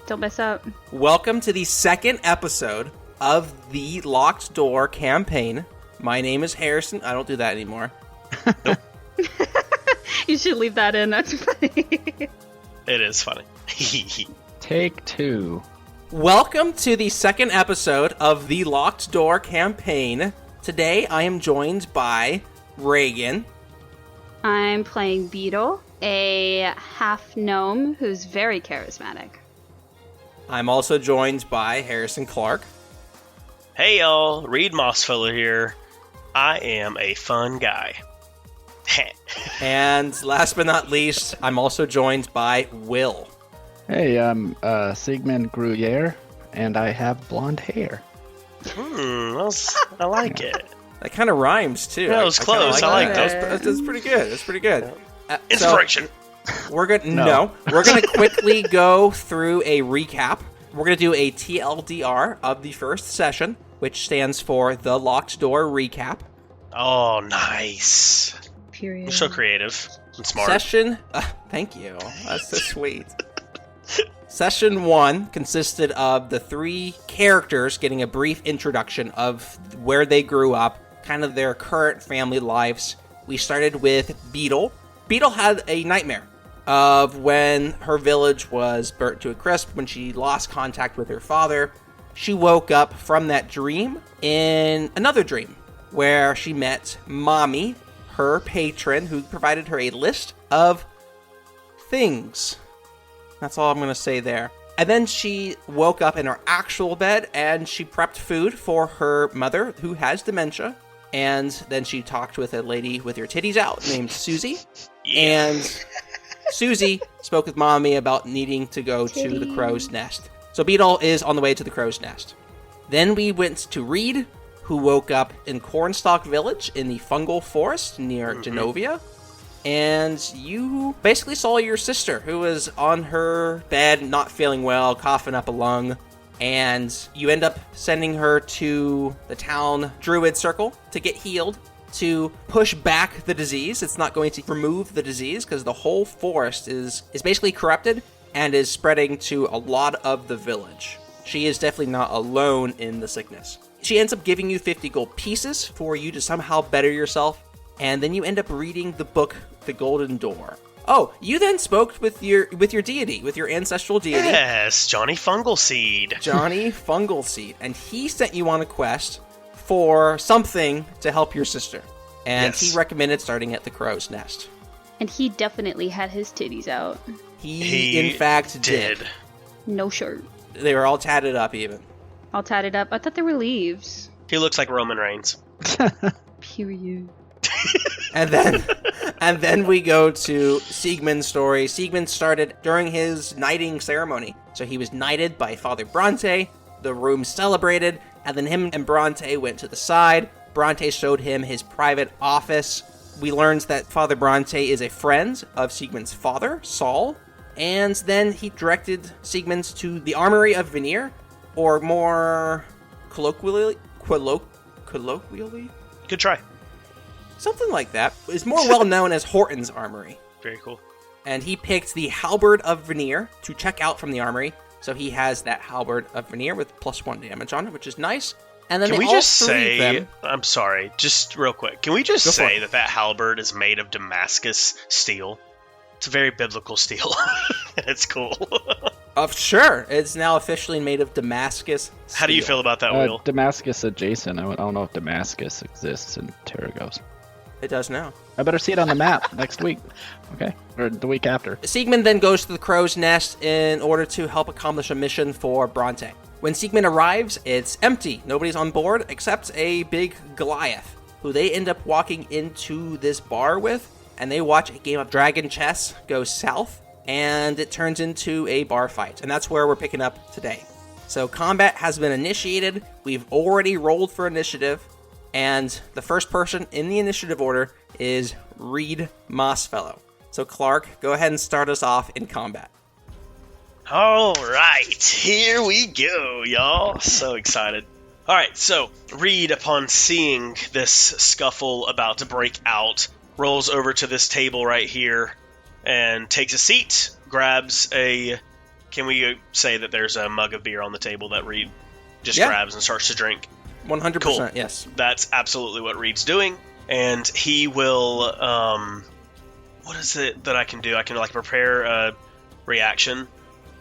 Don't mess up. Welcome to the second episode of the Locked Door campaign. My name is Harrison. I don't do that anymore. Nope. You should leave that in. That's funny. It is funny. Take two. Welcome to the second episode of the Locked Door campaign. Today I am joined by Reagan. I'm playing Beetle, a half-gnome who's very charismatic. I'm also joined by Harrison Clark. Hey y'all, Reed Mossfeller here. I am a fun guy. And last but not least, I'm also joined by Will. Hey, I'm Sigmund Gruyere, and I have blonde hair. I like it. That kind of rhymes too. That was close. I like that. That's pretty good. That's pretty good. Inspiration. So we're gonna quickly go through a recap. We're gonna do a TLDR of the first session, which stands for the Locked Door Recap. Oh, nice. Period. You're so creative and smart. Thank you. That's so sweet. Session 1 consisted of the three characters getting a brief introduction of where they grew up, kind of their current family lives. We started with Beetle. Beetle had a nightmare of when her village was burnt to a crisp, when she lost contact with her father. She woke up from that dream in another dream, where she met Mommy, her patron, who provided her a list of things. That's all I'm going to say there. And then she woke up in her actual bed, and she prepped food for her mother, who has dementia. And then she talked with a lady with her titties out named Susie. Yeah. And Susie spoke with Mommy about needing to go to the crow's nest. So Beetle is on the way to the crow's nest. Then we went to Reed, who woke up in Cornstalk Village in the fungal forest near Genovia. And you basically saw your sister, who was on her bed, not feeling well, coughing up a lung. And you end up sending her to the town Druid Circle to get healed, to push back the disease. It's not going to remove the disease, because the whole forest is basically corrupted and is spreading to a lot of the village. She is definitely not alone in the sickness. She ends up giving you 50 gold pieces for you to somehow better yourself. And then you end up reading the book, The Golden Door. Oh, you then spoke with your deity, with your ancestral deity. Yes, Johnny Fungleseed. Johnny Fungleseed. And he sent you on a quest for something to help your sister. And Yes. he recommended starting at the crow's nest. And he definitely had his titties out. He in fact, did. No shirt. They were all tatted up, even. All tatted up. I thought they were leaves. He looks like Roman Reigns. Period. And then we go to Siegmund's story. Siegmund started during his knighting ceremony. So he was knighted by Father Bronte. The room celebrated, and then him and Bronte went to the side. Bronte showed him his private office. We learned that Father Bronte is a friend of Siegmund's father, Saul. And then he directed Siegmund to the Armory of Veneer, or more colloquially, Good try. something like that, is more well known as Horton's Armory. Very cool. And he picked the Halberd of Veneer to check out from the armory. So he has that Halberd of Veneer with +1 damage on it, which is nice. And then Can we all just three say, of them, I'm sorry, just real quick, can we just Go for say it. that halberd is made of Damascus steel? It's a very biblical steel. It's cool. sure, it's now officially made of Damascus steel. How do you feel about that, Will? Damascus adjacent. I don't know if Damascus exists in Terragos. It does now. I better see it on the map next week. Okay? Or the week after. Siegmund then goes to the crow's nest in order to help accomplish a mission for Bronte. When Siegmund arrives, it's empty. Nobody's on board except a big Goliath, who they end up walking into this bar with, and they watch a game of dragon chess go south, and it turns into a bar fight. And that's where we're picking up today. So combat has been initiated. We've already rolled for initiative, and the first person in the initiative order is Reed Mossfellow. So Clark, go ahead and start us off in combat. All right, here we go, y'all. So excited. All right, so Reed, upon seeing this scuffle about to break out, rolls over to this table right here and takes a seat, grabs a Can we say that there's a mug of beer on the table that Reed just Yeah. grabs and starts to drink? 100%, Cool. yes. That's absolutely what Reed's doing. And he will, what is it that I can do? I can, like, prepare a reaction,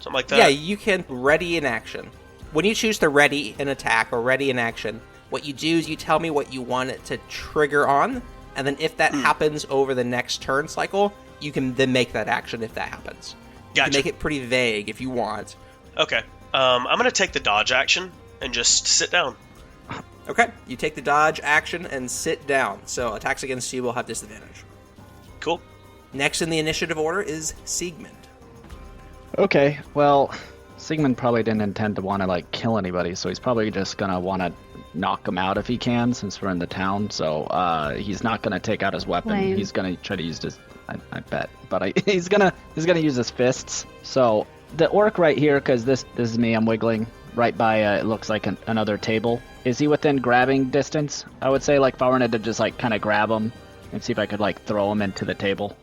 something like that? Yeah, you can ready an action. When you choose to ready an attack or ready an action, what you do is you tell me what you want it to trigger on, and then if that happens over the next turn cycle, you can then make that action if that happens. You Gotcha. can make it pretty vague if you want. Okay. I'm going to take the dodge action and just sit down. Okay, you take the dodge action and sit down, so attacks against you will have disadvantage. Cool. Next in the initiative order is Siegmund. Okay, well, Sigmund probably didn't intend to want to, like, kill anybody, so he's probably just going to want to knock him out if he can, since we're in the town, so he's not going to take out his weapon. Lame. He's going to try to use his... I bet. But he's gonna use his fists. So, the orc right here, because this is me, I'm wiggling, right by, it looks like another table. Is he within grabbing distance? I would say, like, if I wanted to just, like, kind of grab him and see if I could, like, throw him into the table.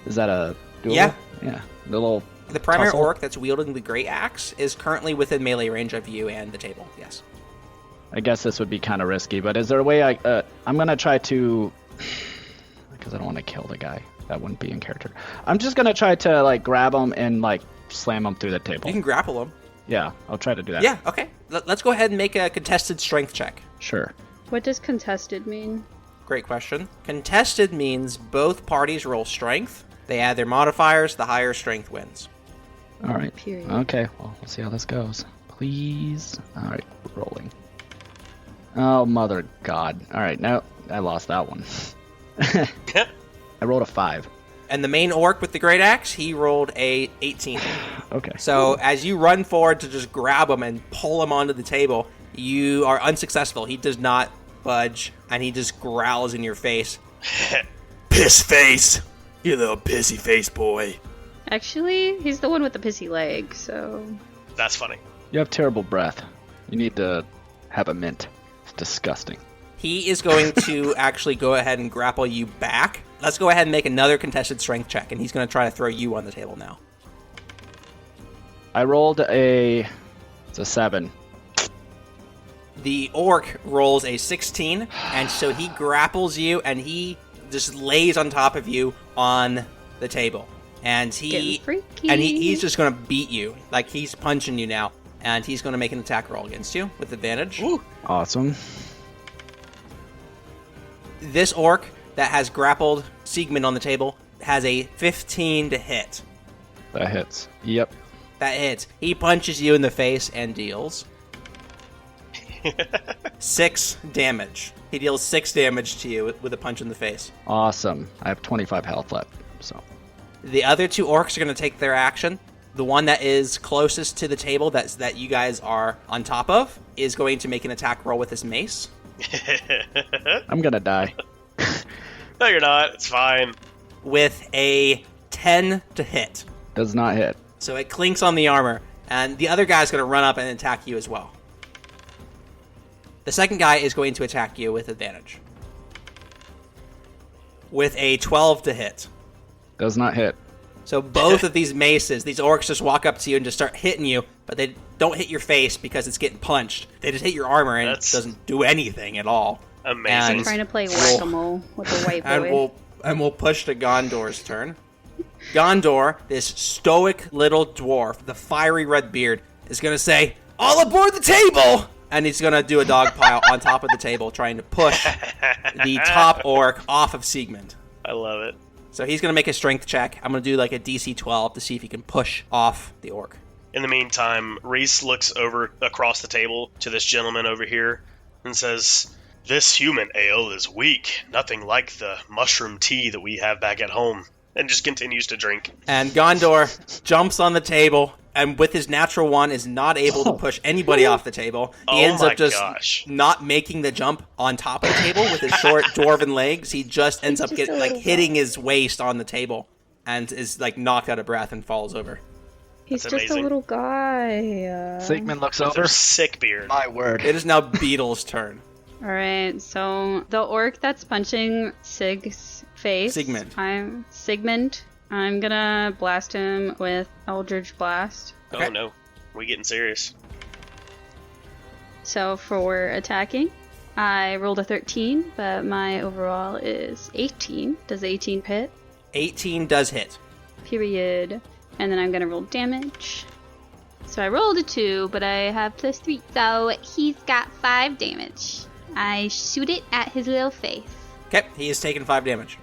Is that a doable? Yeah. Yeah. The little... The primary tussle? orc that's wielding the great axe is currently within melee range of you and the table, yes. I guess this would be kind of risky, but is there a way I'm going to try to... Because I don't want to kill the guy. That wouldn't be in character. I'm just going to try to, like, grab him and, like, slam him through the table. You can grapple him. Yeah, I'll try to do that. Yeah, okay. Let's go ahead and make a contested strength check. Sure. What does contested mean? Great question. Contested means both parties roll strength. They add their modifiers, the higher strength wins. All right. Period. Okay, well, we'll see how this goes. Please. All right, rolling. Oh, mother God. All right, no, I lost that one. I rolled a 5. And the main orc with the great axe, he rolled a 18. Okay. So as you run forward to just grab him and pull him onto the table, you are unsuccessful. He does not budge, and he just growls in your face. Piss face! You little pissy face boy. Actually, he's the one with the pissy leg, so... That's funny. You have terrible breath. You need to have a mint. It's disgusting. He is going to actually go ahead and grapple you back. Let's go ahead and make another contested strength check, and he's going to try to throw you on the table now. I rolled it's a 7. The orc rolls a 16, and so he grapples you, and he just lays on top of you on the table. And Getting freaky. he's just going to beat you. Like, he's punching you now, and he's going to make an attack roll against you with advantage. Ooh. Awesome. This orc that has grappled Siegmund on the table has a 15 to hit. That hits. Yep. That hits. He punches you in the face and deals 6 damage. He deals 6 damage to you with a punch in the face. Awesome. I have 25 health left, so... The other 2 orcs are going to take their action. The one that is closest to the table that you guys are on top of is going to make an attack roll with his mace. I'm gonna die. No, you're not. It's fine. With a 10 to hit. Does not hit. So it clinks on the armor, and the other guy's going to run up and attack you as well. The second guy is going to attack you with advantage. With a 12 to hit. Does not hit. So both of these maces, these orcs just walk up to you and just start hitting you, but they don't hit your face because it's getting punched. They just hit your armor and That's it doesn't do anything at all. Amazing. And- Trying to play whack-a-mole with the white boy. And we'll push to Gondor's turn. Gondor, this stoic little dwarf, the fiery red beard, is going to say, "All aboard the table!" And he's going to do a dog pile on top of the table, trying to push the top orc off of Siegmund. I love it. So he's going to make a strength check. I'm going to do like a DC 12 to see if he can push off the orc. In the meantime, Reese looks over across the table to this gentleman over here and says, "This human ale is weak, nothing like the mushroom tea that we have back at home," and just continues to drink. And Gondor jumps on the table, and with his natural one is not able to push anybody off the table. He ends up just not making the jump on top of the table with his short dwarven legs. He just ends up just a little hitting his waist on the table and is like knocked out of breath and falls over. He's That's just amazing. a little guy. Sigmund looks With over. their sick beard. My word. It is now Beetle's turn. Alright, so the orc that's punching Sig's face. Sigmund. Sigmund. I'm gonna blast him with Eldritch Blast. Okay. Oh no, we getting serious. So for attacking, I rolled a 13, but my overall is 18. Does 18 hit? 18 does hit. Period. And then I'm gonna roll damage. So I rolled a 2, but I have +3. So he's got 5 damage. I shoot it at his little face. Okay, he has taken 5 damage.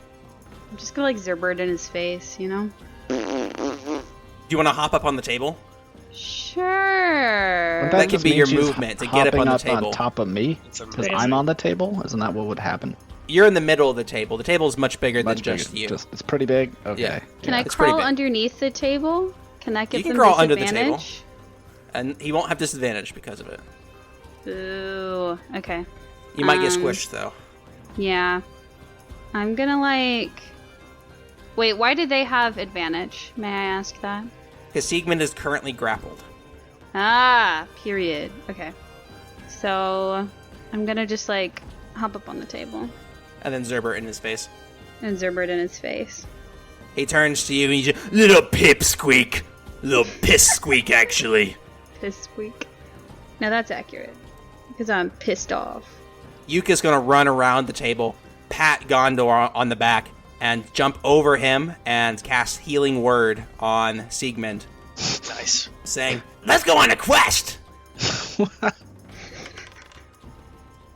I'm just gonna like Zerbird in his face, you know? Do you want to hop up on the table? Sure. That could be just your mean she's movement to get up on the table. on top of me? It's Because amazing. I'm on the table? Isn't that what would happen? You're in the middle of the table. The table is much bigger Much than just bigger. you. It's pretty big? Okay. Yeah. Can I it's pretty crawl big. underneath the table? Can that give You can them crawl under the disadvantage? And he won't have disadvantage because of it. Ooh, okay. You might get squished, though. Yeah. I'm gonna like... Wait, why did they have advantage? May I ask that? Because Siegmund is currently grappled. Ah, period. Okay. So, I'm gonna just like hop up on the table And then Zerbert in his face. and Zerbert in his face. He turns to you and he's just, little pipsqueak. Little piss squeak, actually. Piss squeak. Now that's accurate. Because I'm pissed off. Yuka's gonna run around the table, pat Gondor on the back, and jump over him and cast Healing Word on Siegmund, Nice. saying, let's go on a quest!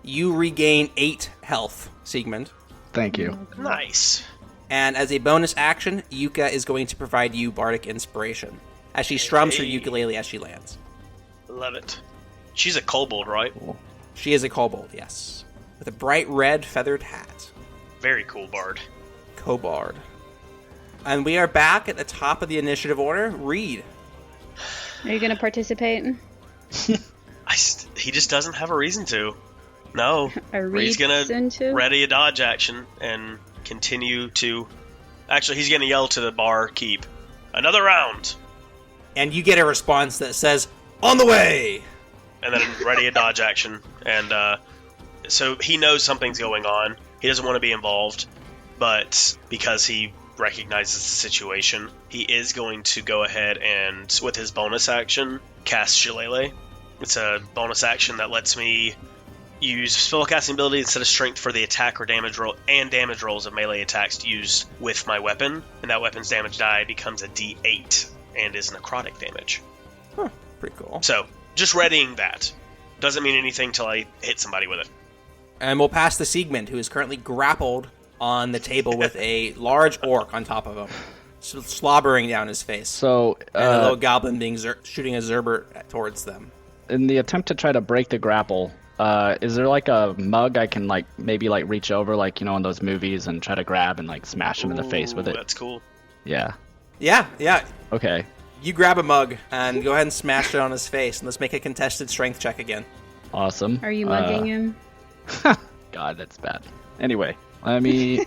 You regain 8 health, Siegmund. Thank you. Nice. And as a bonus action, Yuka is going to provide you Bardic Inspiration, as she strums her Hey. ukulele as she lands. Love it. She's a kobold, right? She is a kobold, yes, with a bright red feathered hat. Very cool bard. Kobold. And we are back at the top of the initiative order. Reed. Are you gonna participate? He just doesn't have a reason to. No. A He's gonna reason to? ready a dodge action and continue to... Actually, he's gonna yell to the barkeep, another round! And you get a response that says, on the way! And then ready a dodge action. And so he knows something's going on. He doesn't want to be involved, but because he recognizes the situation, he is going to go ahead and, with his bonus action, cast Shillelagh. It's a bonus action that lets me use spellcasting ability instead of strength for the attack or damage roll and damage rolls of melee attacks used with my weapon, and that weapon's damage die becomes a D8 and is necrotic damage. Huh, pretty cool. So, just readying that. Doesn't mean anything till I hit somebody with it. And we'll pass to Siegmund, who is currently grappled on the table with a large orc on top of him, slobbering down his face. So, And a little goblin being shooting a Zerbert towards them. in the attempt to try to break the grapple, is there like a mug I can like maybe like reach over, like, you know, in those movies and try to grab and like smash him in the face with Ooh, it? That's cool. Yeah. Yeah. Okay. You grab a mug and go ahead and smash it on his face, and let's make a contested strength check again. Awesome. Are you mugging him? God, that's bad. Anyway, let me.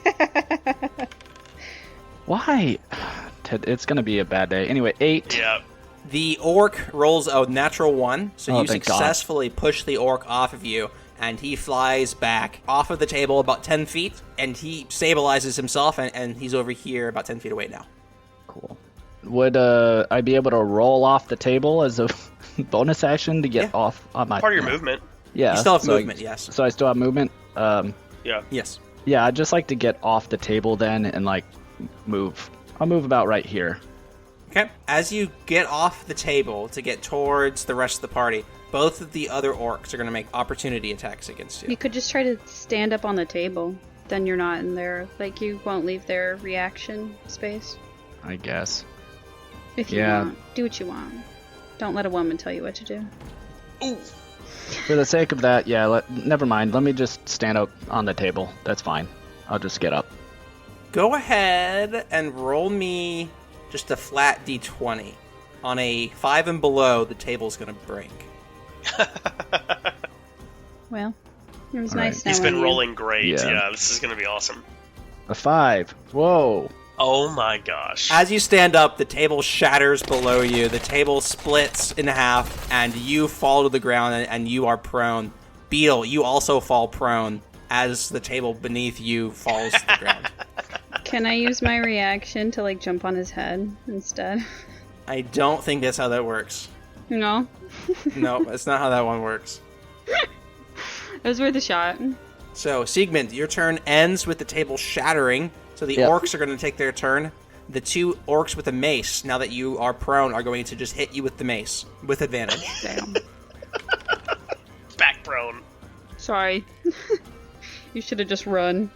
Why? It's gonna be a bad day. Anyway, 8. Yeah. The orc rolls a natural 1, so Oh, you thank God. successfully push the orc off of you, and he flies back off of the table about 10 feet, and he stabilizes himself, and he's over here about 10 feet away now. Cool. Would I be able to roll off the table as a bonus action to get Yeah. off on my Part of your movement. Yeah. You still have so movement, yes. So I still have movement. Yeah. Yes. Yeah, I'd just like to get off the table then and like move. I'll move about right here. Okay. As you get off the table to get towards the rest of the party, both of the other orcs are going to make opportunity attacks against you. You could just try to stand up on the table. Then you're not in there. Like, you won't leave their reaction space. I guess. If you Yeah. want. Do what you want. Don't let a woman tell you what to do. Ooh. For the sake of that, yeah, never mind. Let me just stand up on the table. That's fine. I'll just get up. Go ahead and roll me just a flat d20. On a 5 and below, the table's going to break. Well, it was All nice right. knowing He's been you. rolling great. Yeah. Yeah, this is going to be awesome. A 5. Whoa. Oh my gosh. As you stand up, the table shatters below you. The table splits in half, and you fall to the ground, and you are prone. Beetle, you also fall prone as the table beneath you falls to the ground. Can I use my reaction to, like, jump on his head instead? I don't think that's how that works. No? No, that's not how that one works. It was worth a shot. So, Siegmund, your turn ends with the table shattering, so the orcs are going to take their turn. The 2 orcs with a mace, now that you are prone, are going to just hit you with the mace, with advantage. Damn. Back prone. Sorry. You should have just run.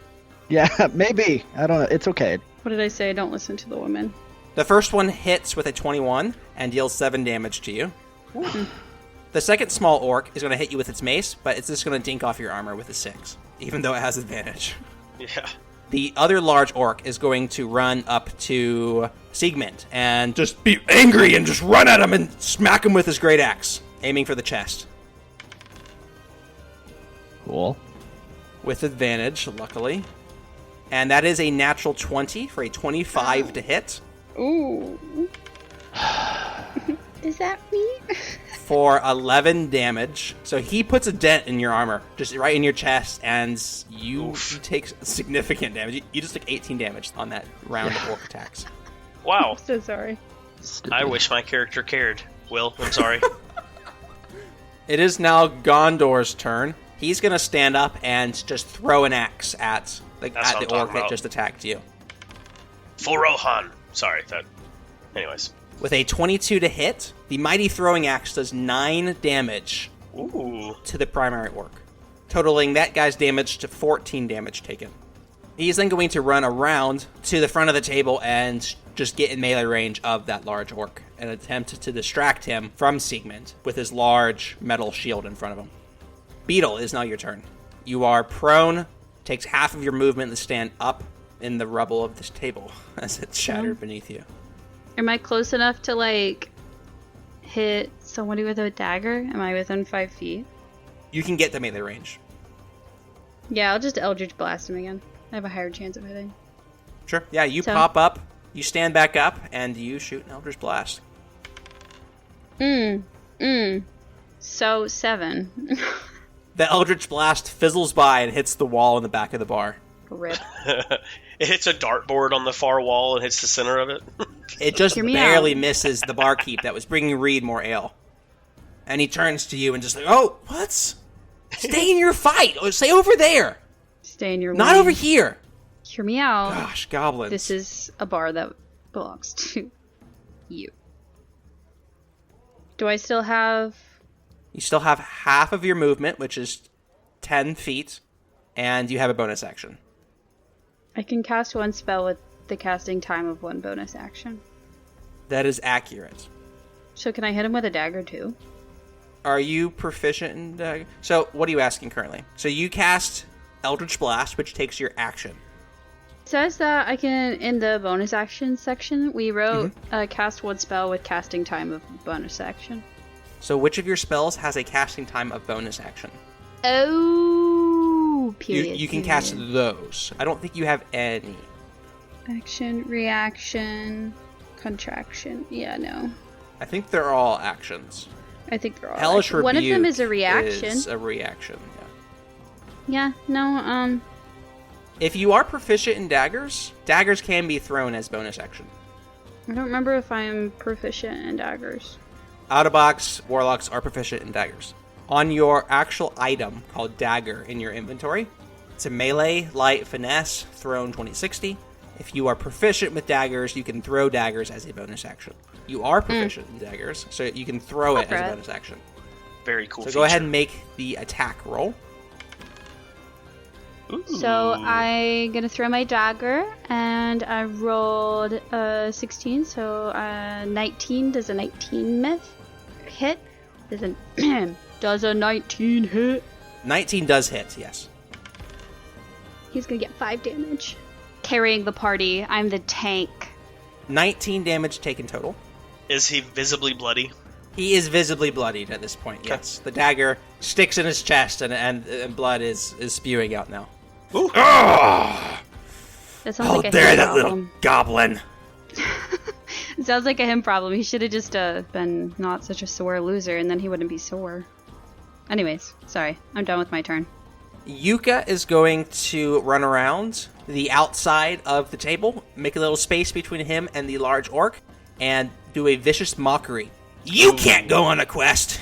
Yeah, maybe. I don't know. It's okay. What did I say? Don't listen to the women. The first one hits with a 21 and deals 7 damage to you. The second small orc is going to hit you with its mace, but it's just going to dink off your armor with a 6, even though it has advantage. Yeah. The other large orc is going to run up to Siegmund and just be angry and just run at him and smack him with his great axe, aiming for the chest. Cool. With advantage, luckily. And that is a natural 20 for a 25 to hit. Ooh. Is that me? For 11 damage. So he puts a dent in your armor, just right in your chest, and you take significant damage. You just took 18 damage on that round of orc attacks. Wow. I'm so sorry. Stupid. I wish my character cared. Will, I'm sorry. It is now Gondor's turn. He's going to stand up and just throw an axe at the That's what I'm orc talking that about. just attacked you. For Rohan. Sorry, that... Anyways. With a 22 to hit, the mighty throwing axe does 9 damage Ooh. to the primary orc, totaling that guy's damage to 14 damage taken. He's then going to run around to the front of the table and just get in melee range of that large orc and attempt to distract him from Siegmund with his large metal shield in front of him. Beetle, it is now your turn. You are prone, takes half of your movement to stand up in the rubble of this table as it's shattered beneath you. Am I close enough to, like, hit somebody with a dagger? Am I within 5 feet? You can get to melee range. Yeah, I'll just Eldritch Blast him again. I have a higher chance of hitting. Sure. Yeah, you So- pop up, you stand back up, and you shoot an Eldritch Blast. So, 7. The Eldritch Blast fizzles by and hits the wall in the back of the bar. Rip. It hits a dartboard on the far wall and hits the center of it. It just Hear me barely out. misses the barkeep that was bringing Reed more ale. And he turns to you and just like, oh, what? Stay in your fight. Or stay over there. Stay in your Not lane. over here. Hear me out. Gosh, goblins. This is a bar that belongs to you. Do I still have... You still have half of your movement, which is 10 feet, and you have a bonus action. I can cast one spell with the casting time of 1 bonus action. That is accurate. So can I hit him with a dagger too? Are you proficient in dagger? So, what are you asking currently? So you cast Eldritch Blast, which takes your action. It says that I can, in the bonus action section, we wrote cast one spell with casting time of bonus action. So which of your spells has a casting time of bonus action? Oh, period. You can cast those. I don't think you have any. Action, reaction, contraction. Yeah, no. I think they're all actions. I think they're all Hellish action. Rebuke One of them is a reaction. Is a reaction, yeah. Yeah, no, If you are proficient in daggers, daggers can be thrown as bonus action. I don't remember if I'm proficient in daggers. Out of box, warlocks are proficient in daggers. On your actual item called dagger in your inventory, it's a melee, light, finesse, thrown 2060. If you are proficient with daggers, you can throw daggers as a bonus action. You are proficient in daggers, so you can throw it as a Alright. bonus action. Very cool So feature. go ahead and make the attack roll. Ooh. So I'm gonna throw my dagger, and I rolled a 16, so 19. Does a 19 hit? Does a 19 hit? 19 does hit, yes. He's gonna get 5 damage. Carrying the party, I'm the tank. 19 damage taken total. Is he visibly bloody? He is visibly bloodied at this point, yes. The dagger sticks in his chest, and blood is spewing out now. Ooh. Oh, That sounds oh like a there, him that little problem. goblin. It sounds like a him problem. He should have just been not such a sore loser, and then he wouldn't be sore. Anyways, sorry. I'm done with my turn. Yuka is going to run around the outside of the table, make a little space between him and the large orc, and do a vicious mockery. You can't go on a quest!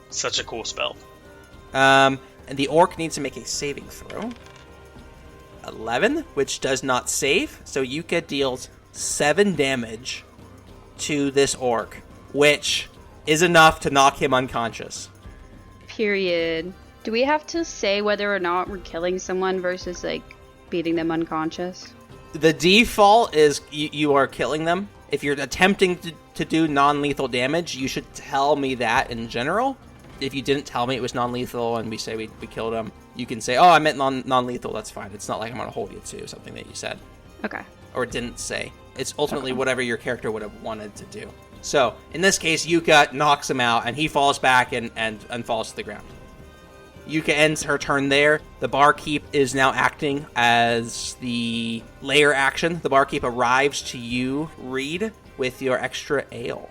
Such a cool spell. And the orc needs to make a saving throw. 11, which does not save, so Yuka deals 7 damage to this orc, which is enough to knock him unconscious. Period. Do we have to say whether or not we're killing someone versus, like, beating them unconscious? The default is you are killing them. If you're attempting to do non-lethal damage, you should tell me that in general. If you didn't tell me it was non-lethal and we say we killed him, you can say, oh, I meant non-lethal, that's fine. It's not like I'm going to hold you to something that you said. Okay. Or didn't say. It's ultimately whatever your character would have wanted to do. So, in this case, Yuka knocks him out, and he falls back and falls to the ground. Yuka ends her turn there. The barkeep is now acting as the layer action. The barkeep arrives to you, Reed, with your extra ale.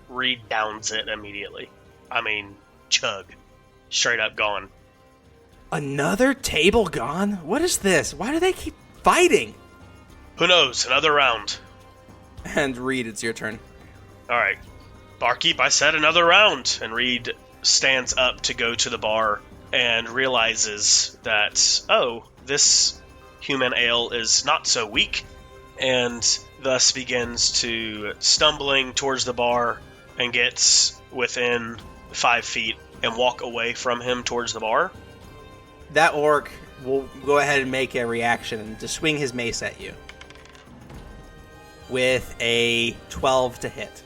Reed downs it immediately. I mean, chug. Straight up gone. Another table gone? What is this? Why do they keep fighting? Who knows? Another round. And Reed, it's your turn. Alright. Barkeep, I said another round. And Reed stands up to go to the bar and realizes that, oh, this human ale is not so weak, and thus begins to stumbling towards the bar and gets within 5 feet and walk away from him towards the bar. That orc will go ahead and make a reaction to swing his mace at you with a 12 to hit.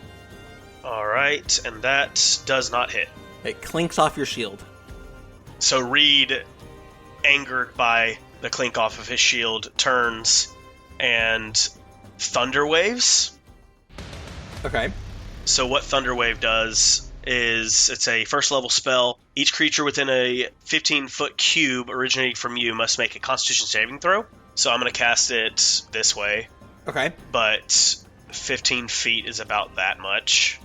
Alright, and that does not hit. It clinks off your shield. So Reed, angered by the clink off of his shield, turns and Thunder Waves. Okay. So what Thunder Wave does is it's a first level spell. Each creature within a 15-foot cube originating from you must make a Constitution saving throw. So I'm going to cast it this way. Okay. But 15 feet is about that much,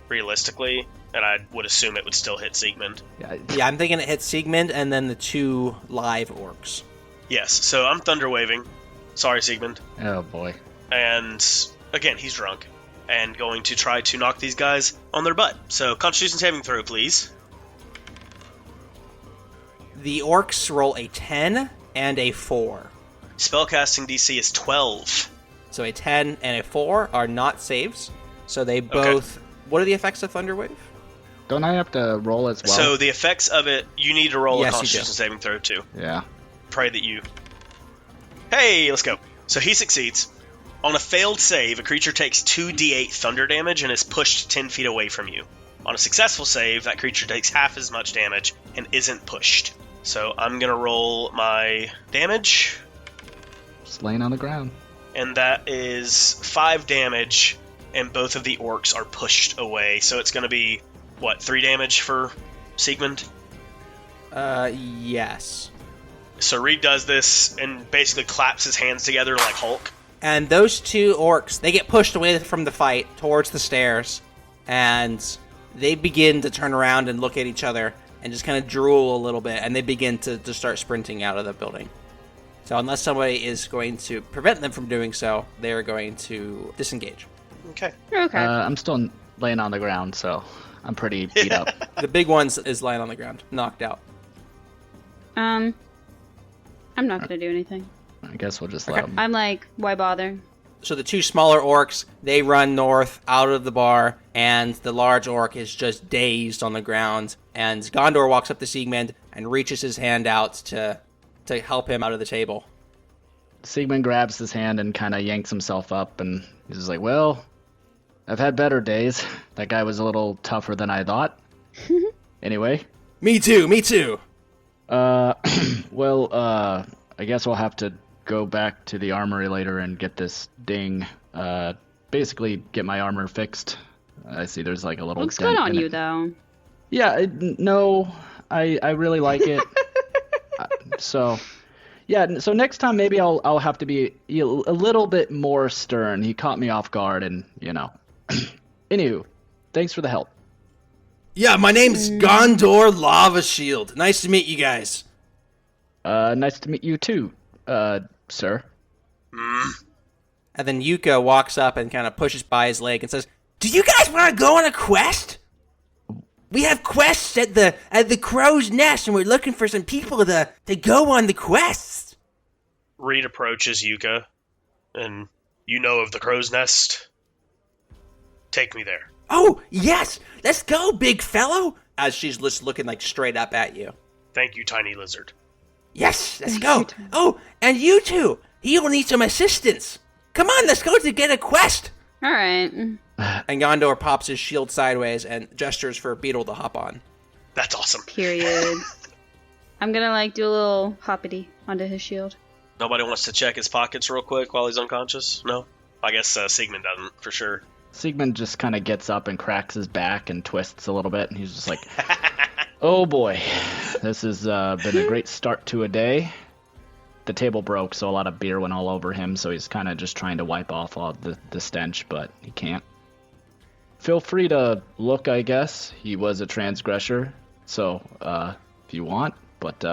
realistically. And I would assume it would still hit Siegmund. Yeah, I'm thinking it hits Siegmund and then the 2 live orcs. Yes, so I'm Thunder Waving. Sorry, Siegmund. Oh, boy. And, again, he's drunk. And going to try to knock these guys on their butt. So, Constitution saving throw, please. The orcs roll a 10 and a 4. Spellcasting DC is 12. So a 10 and a 4 are not saves. So they both... Okay. What are the effects of Thunder Wave? Don't I have to roll as well? So the effects of it, you need to roll a Constitution saving throw too. Yeah. Pray that you... Hey, let's go. So he succeeds. On a failed save, a creature takes 2d8 thunder damage and is pushed 10 feet away from you. On a successful save, that creature takes half as much damage and isn't pushed. So I'm going to roll my damage. Just laying on the ground. And that is 5 damage, and both of the orcs are pushed away. So it's going to be, what, 3 damage for Siegmund? Yes. So Reed does this and basically claps his hands together like Hulk. And those 2 orcs, they get pushed away from the fight towards the stairs, and they begin to turn around and look at each other and just kind of drool a little bit, and they begin to start sprinting out of the building. So unless somebody is going to prevent them from doing so, they're going to disengage. Okay. I'm still laying on the ground, so I'm pretty beat up. The big one is lying on the ground, knocked out. I'm not going to do anything. I guess we'll just let them. I'm like, why bother? So the 2 smaller orcs, they run north out of the bar, and the large orc is just dazed on the ground. And Gondor walks up to Siegmund and reaches his hand out to help him out of the table. Siegmund grabs his hand and kind of yanks himself up, and he's just like, well, I've had better days. That guy was a little tougher than I thought. Anyway. Me too. Well, I guess we'll have to go back to the armory later and get this ding. Basically, get my armor fixed. I see there's like a little looks dent good on in you, it. though. Yeah, no, I really like it. So next time maybe I'll have to be a little bit more stern. He caught me off guard, and Anywho, thanks for the help. Yeah, my name's Gondor Lava Shield. Nice to meet you guys. Nice to meet you too, sir. And then Yuka walks up and kind of pushes by his leg and says, "Do you guys want to go on a quest? We have quests at the Crow's Nest, and we're looking for some people to go on the quests." Reed approaches Yuka, and you know of the Crow's Nest? Take me there. "Oh, yes! Let's go, big fellow!" As she's just looking like straight up at you. Thank you, tiny lizard. "Yes, let's go! Oh, and you two! You'll need some assistance! Come on, let's go to get a quest!" Alright. And Gondor pops his shield sideways and gestures for Beetle to hop on. That's awesome. Period. I'm gonna, do a little hoppity onto his shield. Nobody wants to check his pockets real quick while he's unconscious? No? I guess Sigmund doesn't, for sure. Sigmund just kind of gets up and cracks his back and twists a little bit, and he's just like, "Oh boy, this has been a great start to a day." The table broke, so a lot of beer went all over him, so he's kind of just trying to wipe off all the stench, but he can't. Feel free to look, I guess. He was a transgressor, so if you want, but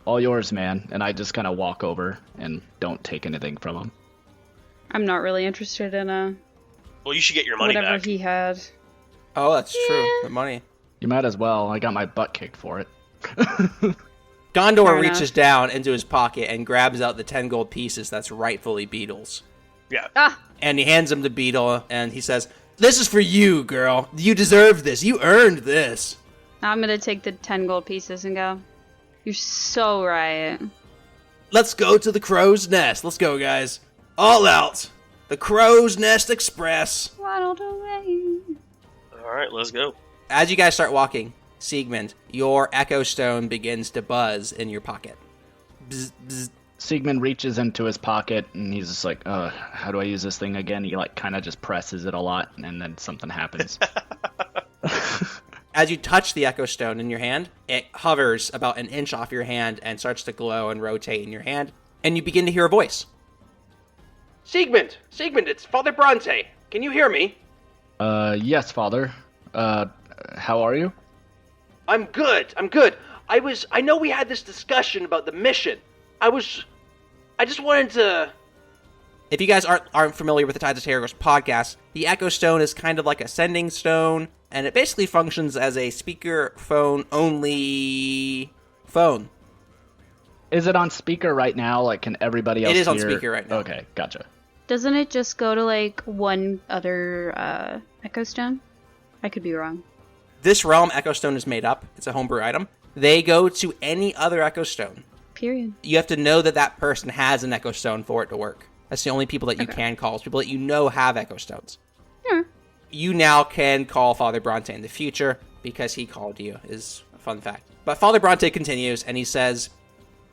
all yours, man. And I just kind of walk over and don't take anything from him. I'm not really interested in Well, you should get your money whatever back. he had. Oh, that's true. The money. You might as well. I got my butt kicked for it. Gondor Fair reaches enough. down into his pocket and grabs out the 10 gold pieces that's rightfully Beetle's. Yeah. And he hands them to Beetle, and he says, "This is for you, girl. You deserve this. You earned this." I'm gonna take the 10 gold pieces and go. You're so right. Let's go to the Crow's Nest. Let's go, guys. All out. The Crow's Nest Express. Waddled away. Alright, let's go. As you guys start walking, Sigmund, your Echo Stone begins to buzz in your pocket. Bzz, bzz. Sigmund reaches into his pocket, and he's just like, how do I use this thing again? He, kind of just presses it a lot, and then something happens. As you touch the Echo Stone in your hand, it hovers about an inch off your hand and starts to glow and rotate in your hand, and you begin to hear a voice. Sigmund, it's Father Bronte. Can you hear me? Yes, Father. How are you? I'm good. I know we had this discussion about the mission. I just wanted to... If you guys aren't familiar with the Tides of Terragos podcast, the Echo Stone is kind of like a sending stone, and it basically functions as a speaker phone only phone. Is it on speaker right now? Can everybody else It is on hear? speaker right now. Okay, gotcha. Doesn't it just go to, one other, Echo Stone? I could be wrong. This realm Echo Stone is made up. It's a homebrew item. They go to any other Echo Stone. Period. You have to know that person has an Echo Stone for it to work. That's the only people that you can call. It's people that you know have Echo Stones. Yeah. You now can call Father Bronte in the future because he called you, is a fun fact. But Father Bronte continues, and he says,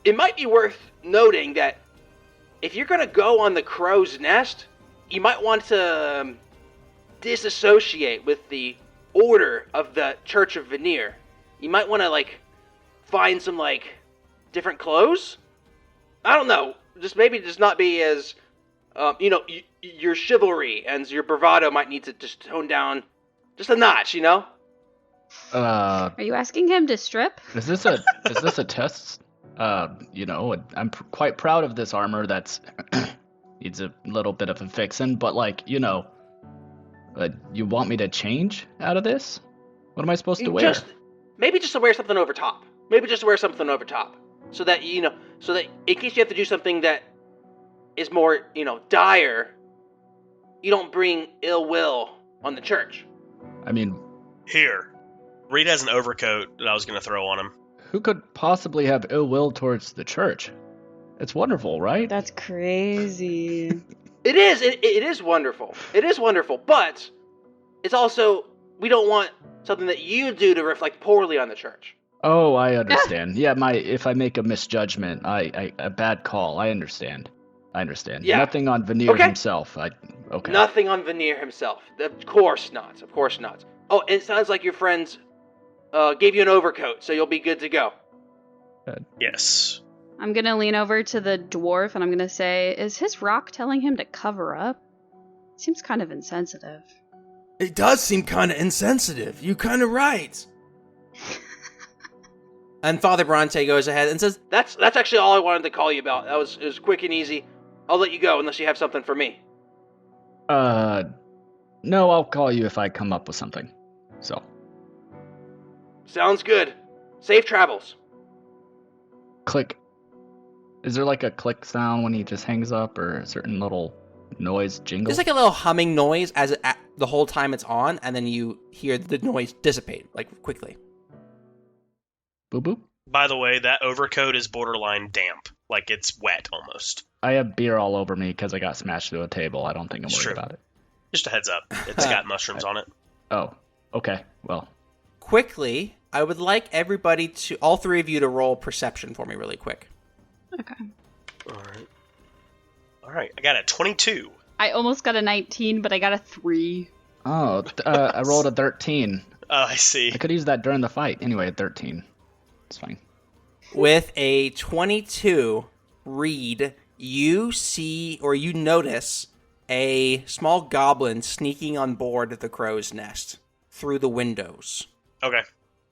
"It might be worth noting that if you're going to go on the Crow's Nest, you might want to disassociate with the Order of the Church of Veneer. You might want to, find some, different clothes? I don't know. Maybe not be as, your chivalry and your bravado might need to just tone down just a notch, Are you asking him to strip? Is this a test? I'm quite proud of this armor that's needs a little bit of a fixin', but you want me to change out of this? What am I supposed to wear? Maybe just to wear something over top. So that, so that in case you have to do something that is more, dire, you don't bring ill will on the church. I mean... Here. Reed has an overcoat that I was going to throw on him. Who could possibly have ill will towards the church? It's wonderful, right? That's crazy. It is. It is wonderful. It is wonderful, but it's also, we don't want something that you do to reflect poorly on the church. Oh, I understand. Yeah, if I make a misjudgment, a bad call. I understand. Yeah. Nothing on Veneer himself. Okay. Nothing on Veneer himself. Of course not. Oh, and it sounds like your friends gave you an overcoat, so you'll be good to go. Yes. I'm gonna lean over to the dwarf and I'm gonna say, is his rock telling him to cover up? Seems kind of insensitive. It does seem kind of insensitive. You're kind of right. And Father Bronte goes ahead and says, That's actually all I wanted to call you about. It was quick and easy. I'll let you go unless you have something for me. No, I'll call you if I come up with something. So. Sounds good. Safe travels. Click. Is there like a click sound when he just hangs up, or a certain little noise jingle? There's like a little humming noise the whole time it's on, and then you hear the noise dissipate, like, quickly. Boop boop. By the way, that overcoat is borderline damp. Like, it's wet almost. I have beer all over me because I got smashed through a table. I don't think I'm worried about it. Just a heads up. It's got mushrooms on it. Oh, okay. Well. Quickly, I would like everybody all three of you to roll perception for me really quick. Okay. All right. I got a 22. I almost got a 19, but I got a 3. Oh, I rolled a 13. Oh, I see. I could use that during the fight. Anyway, 13. It's fine. With a 22, Reed, you see or you notice a small goblin sneaking on board the crow's nest through the windows. Okay.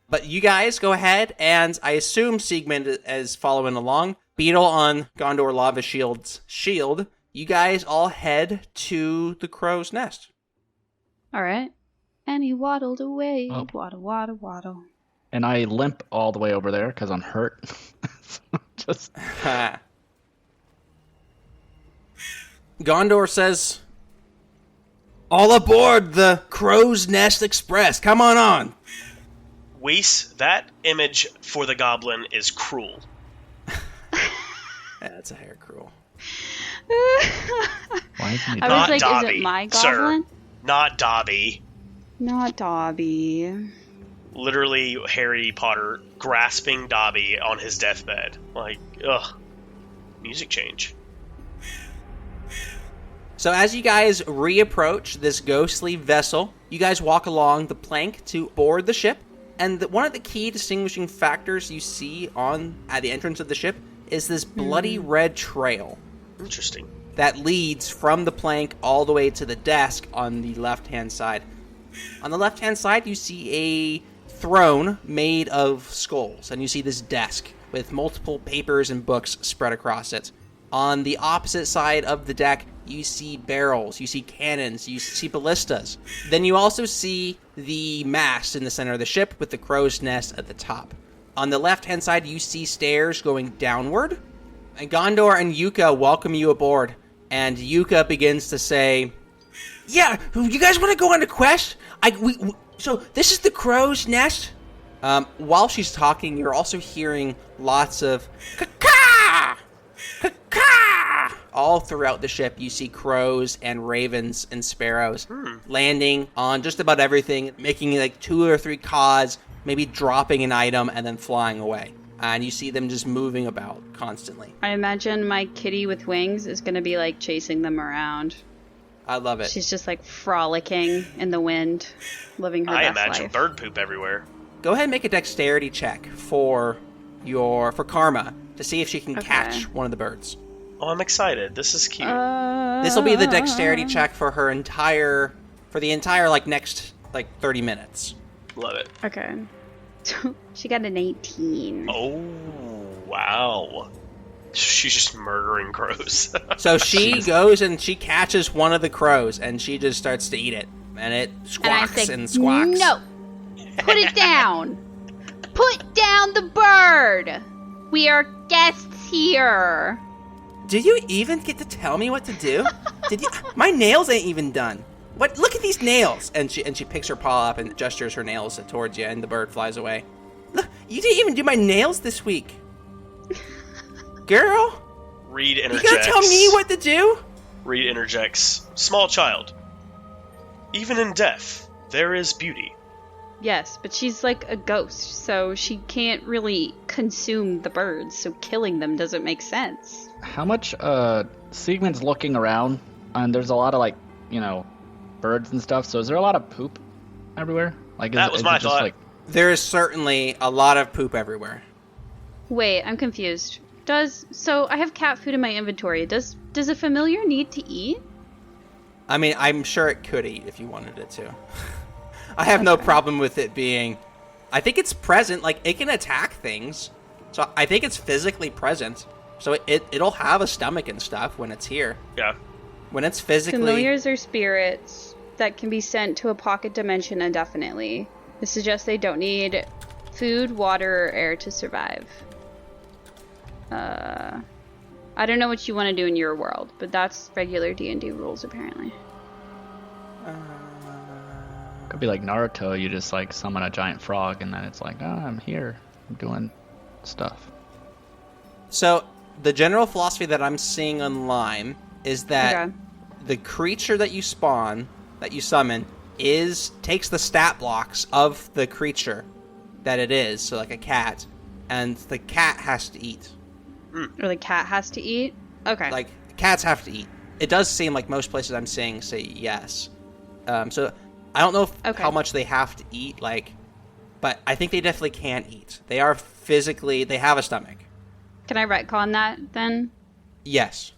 But you guys go ahead, and I assume Siegmund is following along. Beetle on Gondor Lava Shield's shield. You guys all head to the crow's nest. All right. And he waddled away. Oh. Waddle, waddle, waddle. And I limp all the way over there because I'm hurt. Just. Gondor says, all aboard the Crow's Nest Express. Come on. Weiss, that image for the goblin is cruel. That's a hair cruel. Why isn't he I was Not like, Dobby, is it my sir. goblin? Not Dobby. Not Dobby. Literally Harry Potter grasping Dobby on his deathbed. Like, ugh. Music change. So as you guys reapproach this ghostly vessel, you guys walk along the plank to board the ship. And one of the key distinguishing factors you see at the entrance of the ship is this bloody red trail Interesting. that leads from the plank all the way to the desk on the left-hand side. On the left-hand side, you see a throne made of skulls, and you see this desk with multiple papers and books spread across it. On the opposite side of the deck, you see barrels, you see cannons, you see ballistas. Then you also see the mast in the center of the ship with the crow's nest at the top. On the left-hand side, you see stairs going downward. And Gondor and Yuka welcome you aboard. And Yuka begins to say, yeah, you guys want to go on a quest? So this is the crow's nest? While she's talking, you're also hearing lots of caw caw all throughout the ship. You see crows and ravens and sparrows landing on just about everything, making like 2 or 3 caws, maybe dropping an item and then flying away. And you see them just moving about constantly. I imagine my kitty with wings is going to be like chasing them around. I love it. She's just like frolicking in the wind, living her I best imagine life. bird poop everywhere. Go ahead and make a dexterity check for Karma to see if she can catch one of the birds. Oh, I'm excited. This is cute. This will be the dexterity check for the entire like next like 30 minutes. Love it. Okay. She got an 18. Oh, wow. She's just murdering crows. So she goes and she catches one of the crows and she just starts to eat it. And it squawks and squawks. No! Put it down! Put down the bird! We are guests here! Did you even get to tell me what to do? My nails ain't even done. What? Look at these nails! And she picks her paw up and gestures her nails towards you, and the bird flies away. Look, you didn't even do my nails this week. Girl? Reed You interjects. gonna tell me what to do? Reed interjects. Small child. Even in death, there is beauty. Yes, but she's like a ghost, so she can't really consume the birds, so killing them doesn't make sense. How much, Siegmund's looking around, and there's a lot of, like, birds and stuff, so is there a lot of poop everywhere? Like, That was my thought. There is certainly a lot of poop everywhere. Wait, I'm confused. So I have cat food in my inventory. Does a familiar need to eat? I mean, I'm sure it could eat if you wanted it to. I have no problem with it being... I think it's present. Like, it can attack things. So I think it's physically present. So it'll have a stomach and stuff when it's here. Yeah. When it's physically... Familiars are spirits that can be sent to a pocket dimension indefinitely. This suggests they don't need food, water, or air to survive. I don't know what you want to do in your world, but that's regular D&D rules, apparently. Could be like Naruto, you just like summon a giant frog and then it's like, oh, I'm here. I'm doing stuff. So, the general philosophy that I'm seeing online is that the creature that you spawn, that you summon, takes the stat blocks of the creature that it is, so like a cat, and the cat has to eat. Or the cat has to eat? Okay. Like, cats have to eat. It does seem like most places I'm seeing say yes. So, I don't know how much they have to eat, but I think they definitely can eat. They are physically, they have a stomach. Can I retcon that, then? Yes.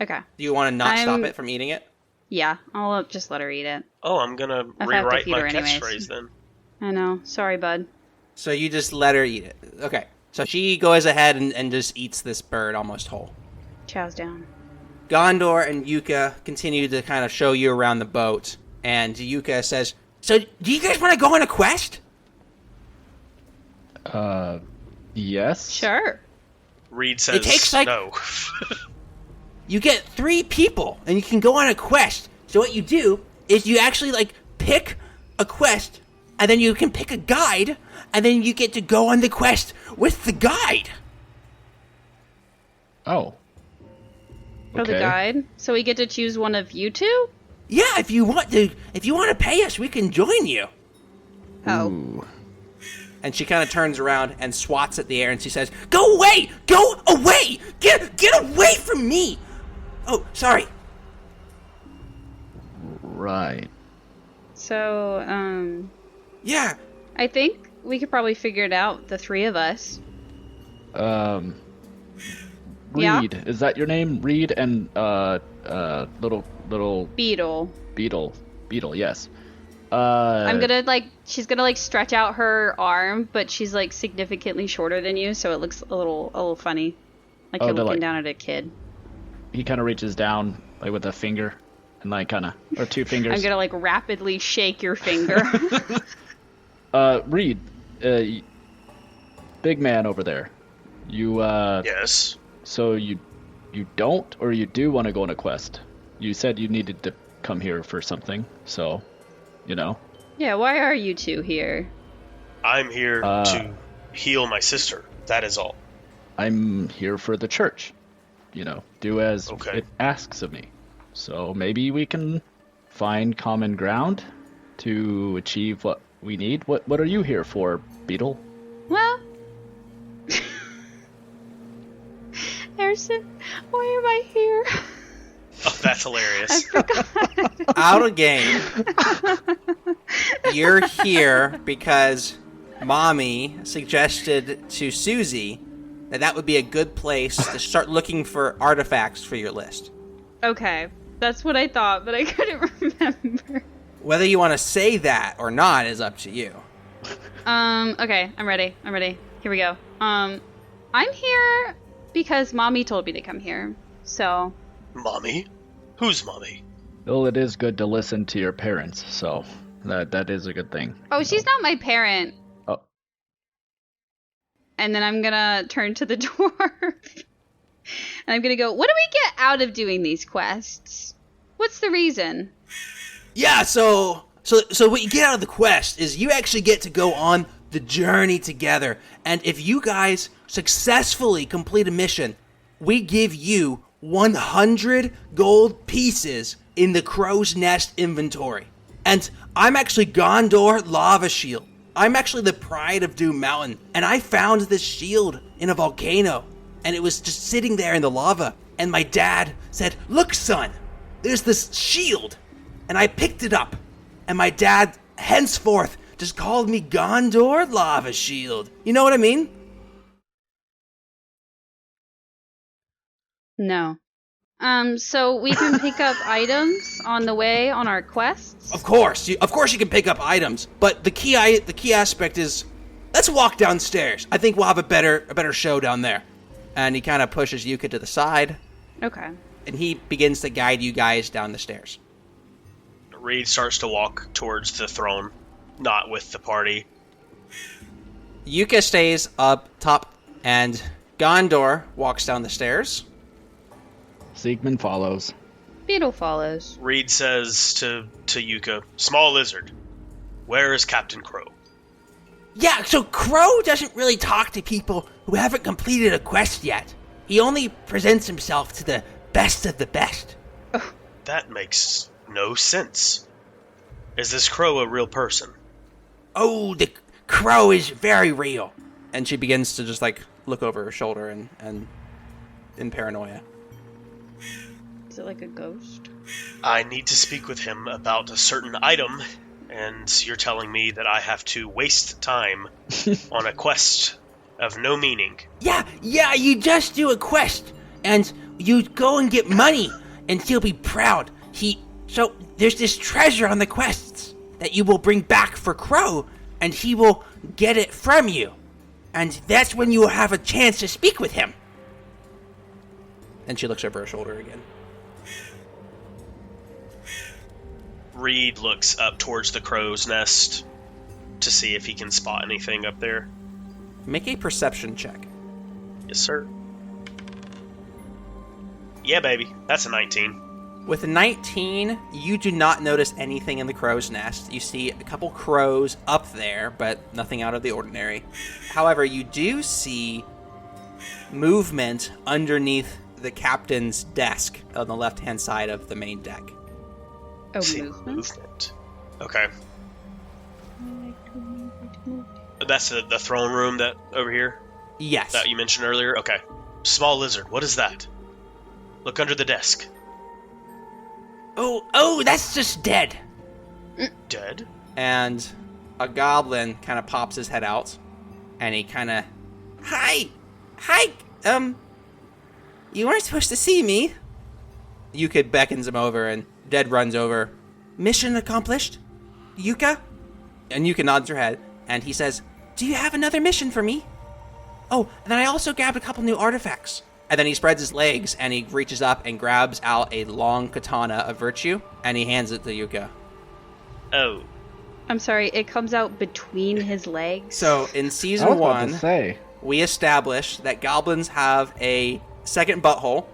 Okay. Do you want to not stop it from eating it? Yeah, I'll just let her eat it. Oh, I'm gonna rewrite my catchphrase then. I know. Sorry, bud. So you just let her eat it. Okay. So she goes ahead and just eats this bird almost whole. Chow's down. Gondor and Yuka continue to kind of show you around the boat. And Yuka says, so do you guys want to go on a quest? Yes. Sure. Reed says it takes no. You get 3 people, and you can go on a quest. So what you do is you actually, pick a quest, and then you can pick a guide, and then you get to go on the quest with the guide. Oh. For the guide? So we get to choose one of you two? Yeah, if you want to pay us, we can join you. Oh. Ooh. And she kind of turns around and swats at the air, and she says, "Go away! Go away! Get away from me!" Oh, sorry. Right. So, Yeah. I think we could probably figure it out, the 3 of us. Reed, Yeah? is that your name? Reed and little Beetle. Beetle, yes. I'm gonna she's gonna stretch out her arm, but she's significantly shorter than you, so it looks a little funny. Like you're looking down at a kid. He kind of reaches down with a finger and or 2 fingers. I'm gonna rapidly shake your finger. Reed, big man over there. You Yes. So you don't or you do want to go on a quest? You said you needed to come here for something, so Yeah, why are you 2 here? I'm here to heal my sister. That is all. I'm here for the church. Do as Okay. it asks of me. So maybe we can find common ground to achieve what we need. What are you here for, Beetle? Well, Harrison, why am I here? Oh, that's hilarious. I forgot. Out of game. You're here because Mommy suggested to Susie that would be a good place to start looking for artifacts for your list. Okay, that's what I thought, but I couldn't remember. Whether you want to say that or not is up to you. Okay, I'm ready. Here we go. I'm here because Mommy told me to come here, so... Mommy? Who's Mommy? Well, it is good to listen to your parents, so that is a good thing. Oh, she's not my parent. Oh. And then I'm gonna turn to the dwarf. And I'm gonna go, what do we get out of doing these quests? What's the reason? Yeah, so what you get out of the quest is you actually get to go on the journey together. And if you guys successfully complete a mission, we give you 100 gold pieces in the Crow's Nest inventory. And I'm actually Gondor Lava Shield. I'm actually the pride of Doom Mountain. And I found this shield in a volcano. And it was just sitting there in the lava. And my dad said, "Look, son, there's this shield." And I picked it up. And my dad, henceforth, just called me Gondor Lava Shield. You know what I mean? No. So we can pick up items on the way on our quests? Of course you can pick up items, but the key aspect is, let's walk downstairs. I think we'll have a better show down there. And he kind of pushes Yuka to the side. Okay. And he begins to guide you guys down the stairs. Reed starts to walk towards the throne, not with the party. Yuka stays up top, and Gondor walks down the stairs. Siegmund follows. Beetle follows. Reed says to Yuka, "Small lizard, where is Captain Crow?" Yeah, so Crow doesn't really talk to people who haven't completed a quest yet. He only presents himself to the best of the best. That makes no sense. Is this Crow a real person? Oh, the Crow is very real. And she begins to just, look over her shoulder and in paranoia. Is it like a ghost? I need to speak with him about a certain item, and you're telling me that I have to waste time on a quest of no meaning. Yeah, you just do a quest, and you go and get money, and he'll be proud. So there's this treasure on the quests that you will bring back for Crow, and he will get it from you. And that's when you will have a chance to speak with him. And she looks over her shoulder again. Reed looks up towards the crow's nest to see if he can spot anything up there. Make a perception check. Yes, sir. Yeah, baby. That's a 19. With a 19, you do not notice anything in the crow's nest. You see a couple crows up there, but nothing out of the ordinary. However, you do see movement underneath the captain's desk on the left-hand side of the main deck. Oh, See movement. Okay. That's the throne room that over here Yes. that you mentioned earlier? Okay. Small lizard, what is that? Look under the desk. Oh, that's just dead. Dead? And a goblin kind of pops his head out, and he kind of, Hi, you weren't supposed to see me. Yuka beckons him over, and Dead runs over. Mission accomplished, Yuka? And Yuka nods her head, and he says, do you have another mission for me? Oh, and then I also grabbed a couple new artifacts. And then he spreads his legs, and he reaches up and grabs out a long katana of virtue, and he hands it to Yuka. Oh. I'm sorry, it comes out between his legs? So, in I season was about 1, to say. we established that goblins have a second butthole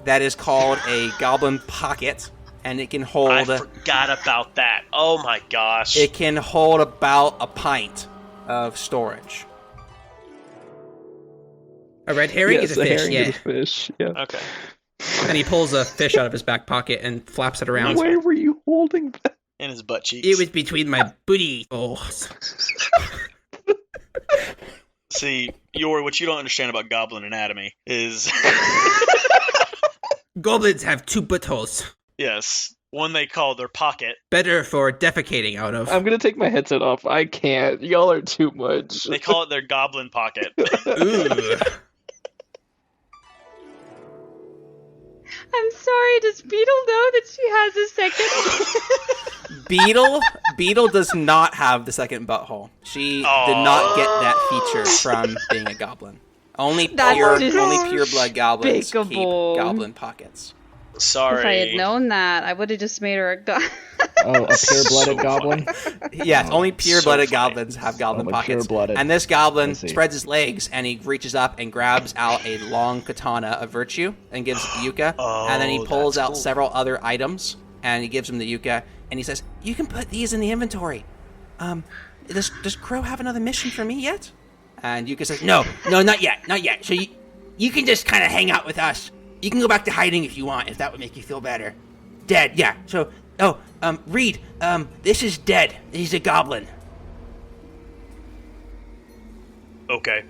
that is called a goblin pocket, and it can hold... I forgot about that. Oh my gosh. It can hold about a pint of storage. A red herring is a fish, herring yeah. is a fish, yeah. Okay. And he pulls a fish out of his back pocket and flaps it around. Where were you holding that? In his butt cheeks. It was between my booty holes. See, what you don't understand about goblin anatomy is... Goblins have 2 buttholes. Yes. One they call their pocket. Better for defecating out of. I'm gonna take my headset off. I can't. Y'all are too much. They call it their goblin pocket. Ooh. I'm sorry, does Beetle know that she has a second? Beetle does not have the second butthole. She did not get that feature from being a goblin. Only That's pure blood goblins keep despicable. goblin pockets. Sorry. If I had known that, I would have just made her a god. Oh, a pure-blooded So goblin? Yes, only pure-blooded So funny. goblins have goblin Oh, pockets. pure-blooded. And this goblin I see. spreads his legs, and he reaches up and grabs out a long katana of virtue and gives it to Yuka. And then he Oh, pulls that's out cool. several other items, and he gives them to Yuka. And he says, you can put these in the inventory. Does Crow have another mission for me yet? And Yuka says, no, not yet. So you can just kind of hang out with us. You can go back to hiding if you want, if that would make you feel better. Dead, yeah. So, Reed, this is Dead. He's a goblin. Okay.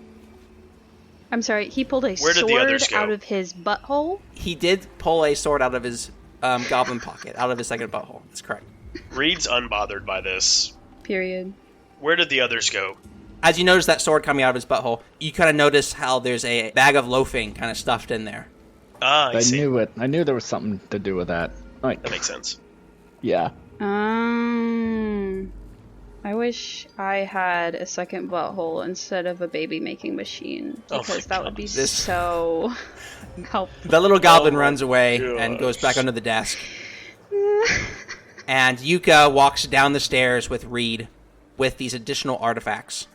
I'm sorry, he pulled a Where did the others sword go? out of his butthole? He did pull a sword out of his goblin pocket, out of his second butthole. That's correct. Reed's unbothered by this. Period. Where did the others go? As you notice that sword coming out of his butthole, you kind of notice how there's a bag of loafing kind of stuffed in there. Ah, I see. knew it. I knew there was something to do with that. Like, That makes sense. yeah. I wish I had a second butthole instead of a baby making machine, Oh because my that would be This- so helpful. The little goblin Oh my runs away and goes back under the desk. And Yuka walks down the stairs with Reed with these additional artifacts.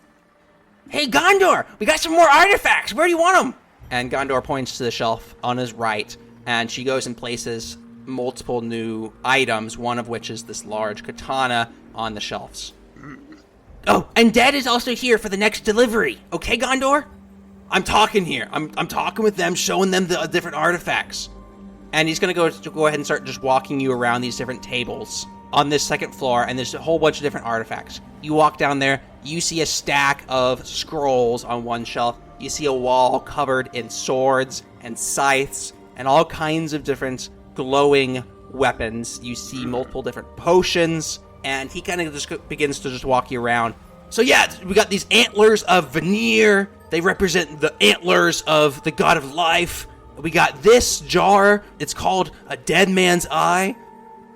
Hey, Gondor! We got some more artifacts! Where do you want them? And Gondor points to the shelf on his right, and she goes and places multiple new items, one of which is this large katana on the shelves. Oh, and Dad is also here for the next delivery. Okay, Gondor? I'm talking here. I'm talking with them, showing them the different artifacts. And he's going to go ahead and start just walking you around these different tables on this second floor, and there's a whole bunch of different artifacts. You walk down there, you see a stack of scrolls on one shelf. You see a wall covered in swords and scythes and all kinds of different glowing weapons. You see multiple different potions, and he kind of just begins to just walk you around. So yeah, we got these antlers of Veneer. They represent the antlers of the god of life. We got this jar. It's called a dead man's eye,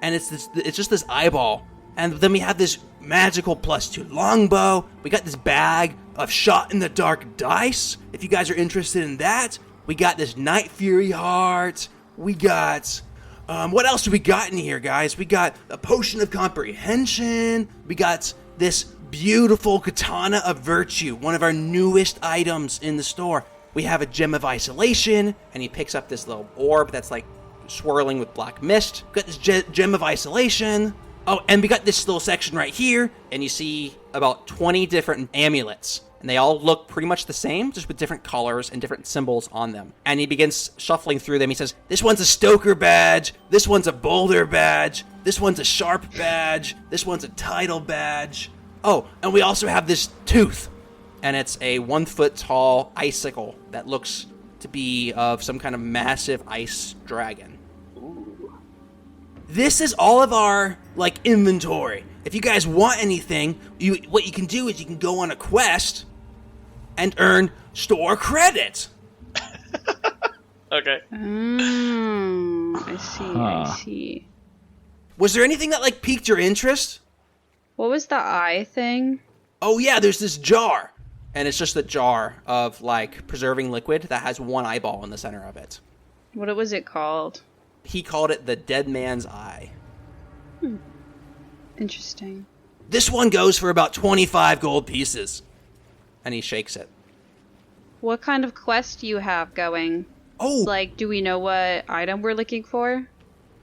and it's just this eyeball. And then we have this magical +2 longbow. We got this bag of shot in the dark dice, if you guys are interested in that. We got this Night Fury heart. We got what else do we got in here, guys? We got a potion of comprehension. We got this beautiful katana of virtue, one of our newest items in the store. We have a gem of isolation, and he picks up this little orb that's like swirling with black mist. We got this gem of isolation. Oh, and we got this little section right here, and you see about 20 different amulets. And they all look pretty much the same, just with different colors and different symbols on them. And he begins shuffling through them. He says, this one's a Stoker badge. This one's a Boulder badge. This one's a Sharp badge. This one's a Tidal badge. Oh, and we also have this tooth. And it's a 1 foot tall icicle that looks to be of some kind of massive ice dragon. Ooh. This is all of our, inventory. If you guys want anything, what you can do is you can go on a quest and earn store credit. Okay. I see. Was there anything that, piqued your interest? What was the eye thing? Oh, yeah, there's this jar. And it's just a jar of, preserving liquid that has one eyeball in the center of it. What was it called? He called it the Dead Man's Eye. Interesting. This one goes for about 25 gold pieces. And he shakes it. What kind of quest do you have going? Oh! Do we know what item we're looking for?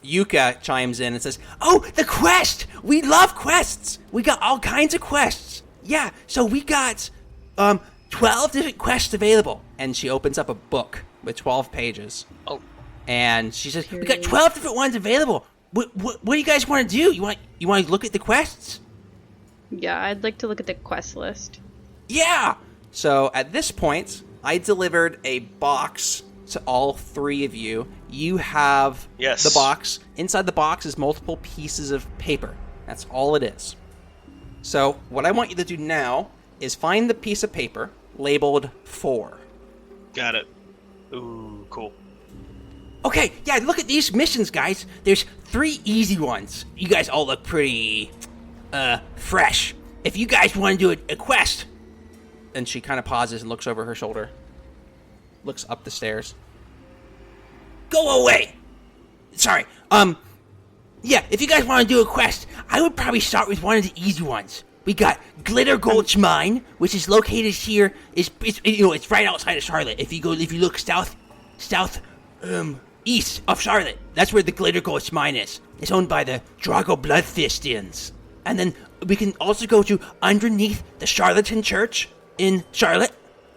Yuka chimes in and says, oh, the quest! We love quests! We got all kinds of quests! Yeah, so we got 12 different quests available. And she opens up a book with 12 pages. Oh. And she says, we got 12 different ones available. What do you guys want to do? You want to look at the quests? Yeah, I'd like to look at the quest list. Yeah! So at this point, I delivered a box to all three of you. You have the box. Inside the box is multiple pieces of paper. That's all it is. So what I want you to do now is find the piece of paper labeled 4. Got it. Ooh, cool. Okay, yeah, look at these missions, guys. There's 3 easy ones. You guys all look pretty, fresh. If you guys want to do a quest... And she kind of pauses and looks over her shoulder. Looks up the stairs. Go away! Sorry, yeah, if you guys want to do a quest, I would probably start with one of the easy ones. We got Glitter Gulch Mine, which is located here. It's right outside of Charlotte. If you look south, east of Charlotte, that's where the Glitter Gulch Mine is. It's owned by the Drago Bloodfistians. And then we can also go to underneath the Charlatan Church in Charlotte,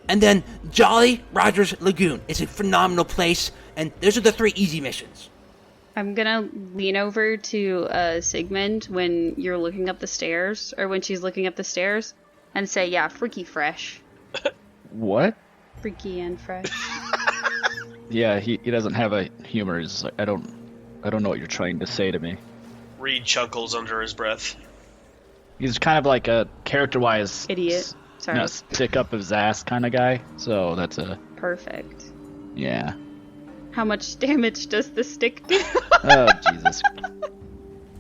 and then Jolly Roger's Lagoon. It's a phenomenal place, and those are the 3 easy missions. I'm gonna lean over to Sigmund when you're looking up the stairs, or when she's looking up the stairs, and say, yeah, freaky fresh. What? Freaky and fresh. Yeah, he doesn't have a humor. He's like, I don't know what you're trying to say to me. Reed chuckles under his breath. He's kind of like a character-wise... Idiot. Sorry. Stick up his ass kind of guy. So that's a... Perfect. Yeah. How much damage does the stick do? Oh, Jesus.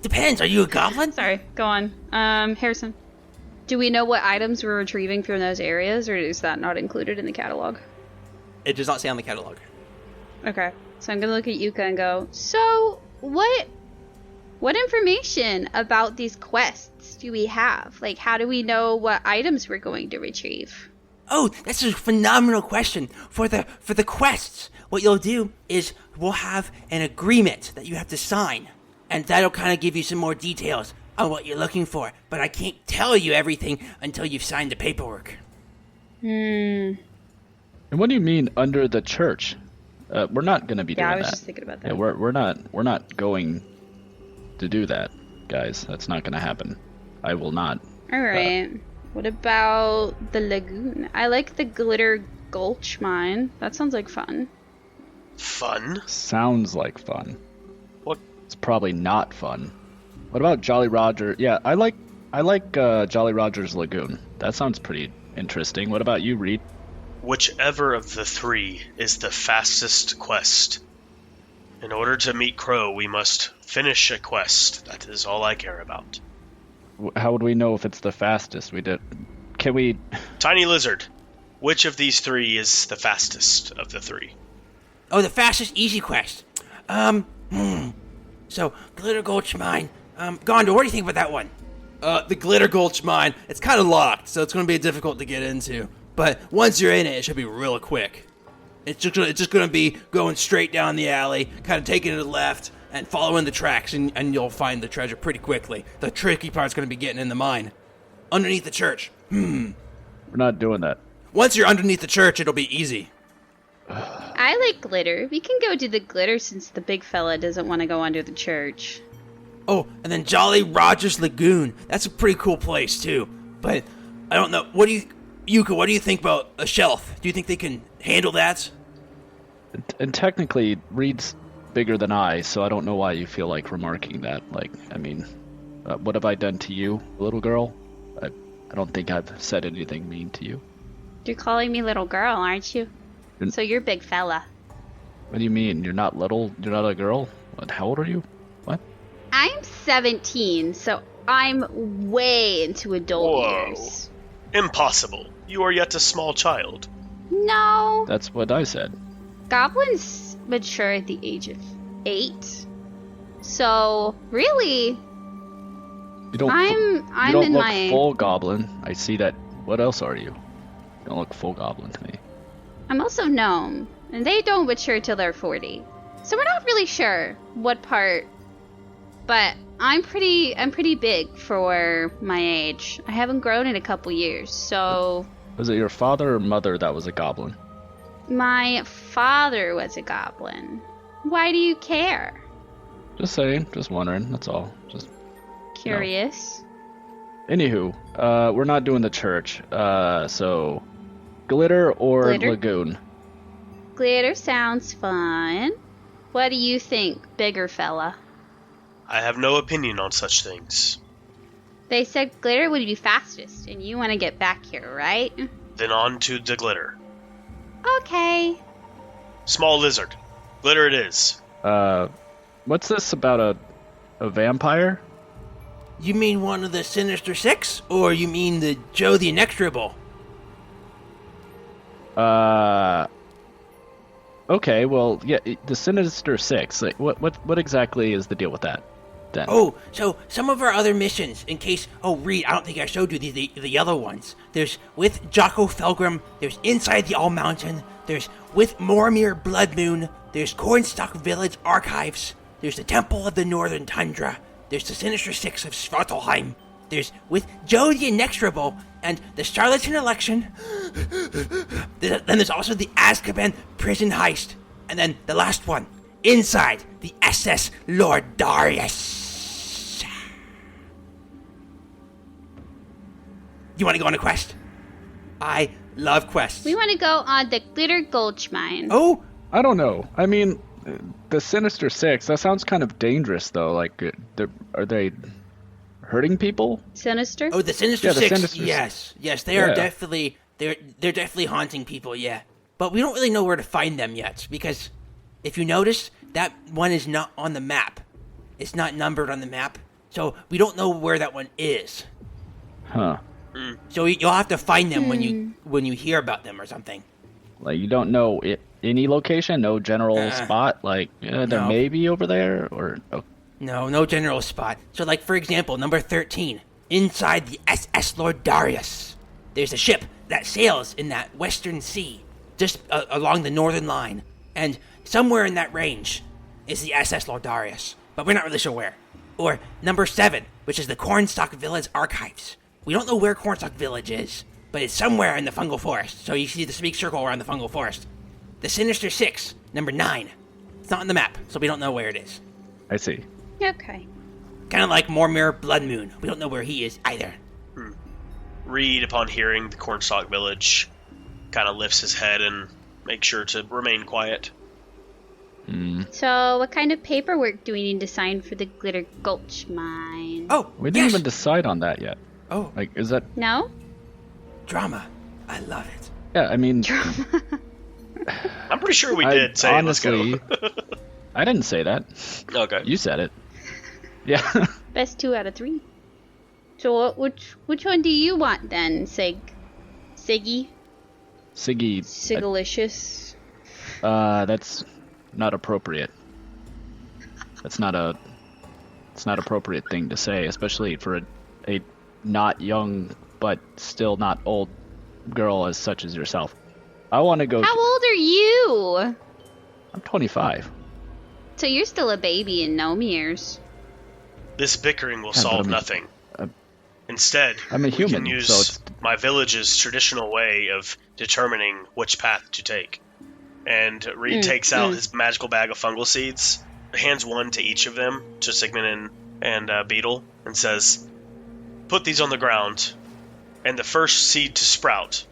Depends. Are you a goblin? Sorry, go on. Harrison. Do we know what items we're retrieving from those areas, or is that not included in the catalog? It does not say on the catalog. Okay, so I'm gonna look at Yuka and go, so what information about these quests do we have? Like, how do we know what items we're going to retrieve? Oh, that's a phenomenal question. For the quests, what you'll do is we'll have an agreement that you have to sign, and that'll kind of give you some more details on what you're looking for. But I can't tell you everything until you've signed the paperwork. And what do you mean under the church? We're not going to be doing that. Yeah, I was just thinking about that. Yeah, we're not going to do that, guys. That's not going to happen. I will not. All right. What about the lagoon? I like the Glitter Gulch mine. That sounds like fun. Fun? Sounds like fun. What? It's probably not fun. What about Jolly Roger? Yeah, I like Jolly Roger's Lagoon. That sounds pretty interesting. What about you, Reed? Whichever of the three is the fastest quest. In order to meet Crow, we must finish a quest. That is all I care about. How would we know if it's the fastest? Can we... Tiny Lizard, which of these three is the fastest of the three? Oh, the fastest easy quest. So, Glitter Gulch Mine. Gondor, what do you think about that one? The Glitter Gulch Mine, it's kind of locked, so it's going to be difficult to get into. But once you're in it, it should be real quick. It's just going to be going straight down the alley, kind of taking it to the left, and following the tracks, and you'll find the treasure pretty quickly. The tricky part's going to be getting in the mine. Underneath the church. We're not doing that. Once you're underneath the church, it'll be easy. I like glitter. We can go do the glitter since the big fella doesn't want to go under the church. Oh, and then Jolly Roger's Lagoon. That's a pretty cool place, too. But, I don't know. Yuka, what do you think about a shelf? Do you think they can handle that? And technically, Reed's bigger than I, so I don't know why you feel like remarking that. What have I done to you, little girl? I don't think I've said anything mean to you. You're calling me little girl, aren't you? So you're big fella. What do you mean? You're not little? You're not a girl? What? How old are you? What? I'm 17, so I'm way into adult years. Impossible. You are yet a small child. No. That's what I said. Goblins mature at the age of 8. So, really, You don't. I'm you don't in look my full goblin. I see that. What else are you? You don't look full goblin to me. I'm also gnome, and they don't mature till they're 40. So we're not really sure what part, but I'm pretty big for my age. I haven't grown in a couple years, so... Was it your father or mother that was a goblin? My father was a goblin. Why do you care? Just saying. Just wondering. That's all. Just curious. Anywho, we're not doing the church. So, glitter or Glitter? lagoon? Glitter sounds fun. What do you think, bigger fella? I have no opinion on such things. They said glitter would be fastest, and you want to get back here, right? Then on to the glitter. Okay. Small Lizard. Glitter it is. What's this about a vampire? You mean one of the Sinister Six? Or you mean the Joe the Inexorable? Okay, well, yeah, the Sinister Six. Like, what exactly is the deal with that, then? Oh, so some of our other missions, in case... Oh, Reed, I don't think I showed you the other ones. There's with Jocko Felgrim, there's Inside the All Mountain, there's with Mormir Blood Moon, there's Cornstalk Village Archives, there's the Temple of the Northern Tundra, there's the Sinister Six of Svartalheim, there's with Joe the Inexorable, and the Charlatan Election. Then there's also the Azkaban Prison Heist. And then the last one, Inside the SS Lord Darius. You want to go on a quest? I love quests. We want to go on the Glitter Gulch Mine. Oh, I don't know. I mean, the Sinister Six, that sounds kind of dangerous, though. Like, are they hurting people? Sinister? Oh, the Sinister Yeah, the Six. Sinister Yes, they are definitely they're definitely haunting people. Yeah, but we don't really know where to find them yet because If you notice, that one is not on the map. It's not numbered on the map, so we don't know where that one is. Huh. So you'll have to find them when you hear about them or something. Like, you don't know any location? No general spot? Like, there No. may be over there? Or No general spot. So, like, for example, number 13, inside the SS Lord Darius. There's a ship that sails in that western sea, just along the northern line. And somewhere in that range is the SS Lord Darius, but we're not really sure where. Or number 7, which is the Cornstalk Village Archives. We don't know where Cornstalk Village is, but it's somewhere in the fungal forest. So you see the big circle around the fungal forest. The Sinister 6, number 9. It's not on the map, so we don't know where it is. I see. Okay. Kind of like Mormir Blood Moon. We don't know where he is either. Reed, upon hearing the Cornstalk Village, kind of lifts his head and makes sure to remain quiet. So, what kind of paperwork do we need to sign for the Glitter Gulch mine? Oh, We didn't yes. even decide on that yet. Oh, Like, is that... No? drama. I love it. Yeah, I mean... I'm pretty sure we did say honestly, let's go. I didn't say that. Okay. You said it. Yeah. Best 2 out of 3. So, which one do you want then, Siggy? Siggy, Sigalicious? that's not appropriate. It's not appropriate thing to say, especially for a not young but still not old girl as such as yourself. I want to go. How old are you? I'm 25. So you're still a baby in gnome years. This bickering will but solve I mean, nothing. Instead, I'm a we can human, use so it's... my village's traditional way of determining which path to take. And Reed takes out his magical bag of fungal seeds, hands one to each of them, to Sigmund and Beetle, and says, "Put these on the ground, and the first seed to sprout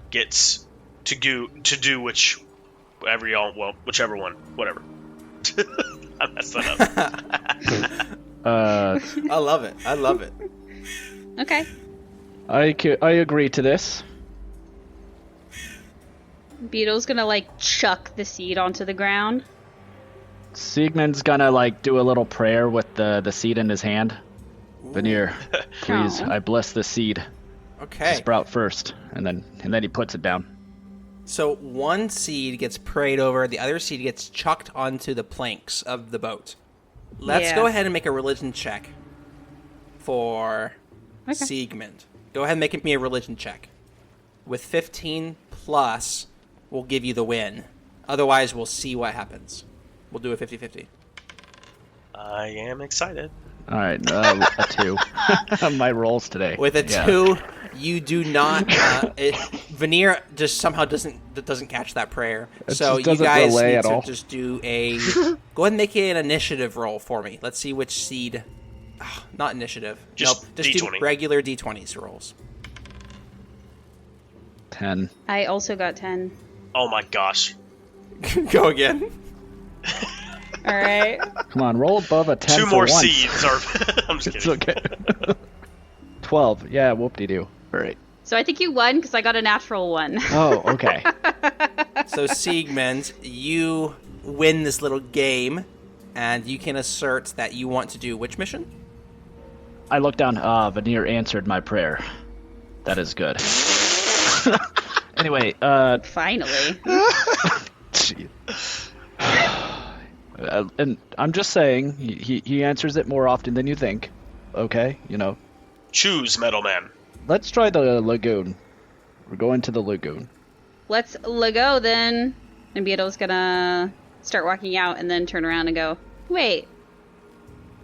gets to do whichever one, whatever." I messed that up. I love it. I love it. Okay. I agree to this. Beetle's gonna, chuck the seed onto the ground. Sigmund's gonna, do a little prayer with the seed in his hand. Veneer, please, Aw. I bless the seed to Okay. sprout first, and then he puts it down. So one seed gets prayed over, the other seed gets chucked onto the planks of the boat. Let's go ahead and make a religion check for Sigmund. Go ahead and make me a religion check. With 15 plus, we'll give you the win. Otherwise, we'll see what happens. We'll do a 50-50. I am excited. All right, a 2. My rolls today. With a Yeah. 2, you do not. Veneer just somehow doesn't catch that prayer. It So just you doesn't guys relay need at to all. just do a. Go ahead and make an initiative roll for me. Let's see which seed. Not initiative. Just nope. Just D20. do regular D20s rolls. 10. I also got 10. Oh my gosh. Go again. Alright. Come on, roll above a 10 Two for more once. seeds are... I'm just It's kidding. okay. 12. Yeah, whoop-de-doo. All right. So I think you won because I got a natural 1. Oh, okay. So Sigmund, you win this little game, and you can assert that you want to do which mission? I look down. Veneer answered my prayer. That is good. Anyway, Finally. gee. And I'm just saying, he answers it more often than you think. Okay, Choose, Metal Man. Let's try the lagoon. We're going to the lagoon. Let's go then. And Beetle's gonna start walking out and then turn around and go, wait.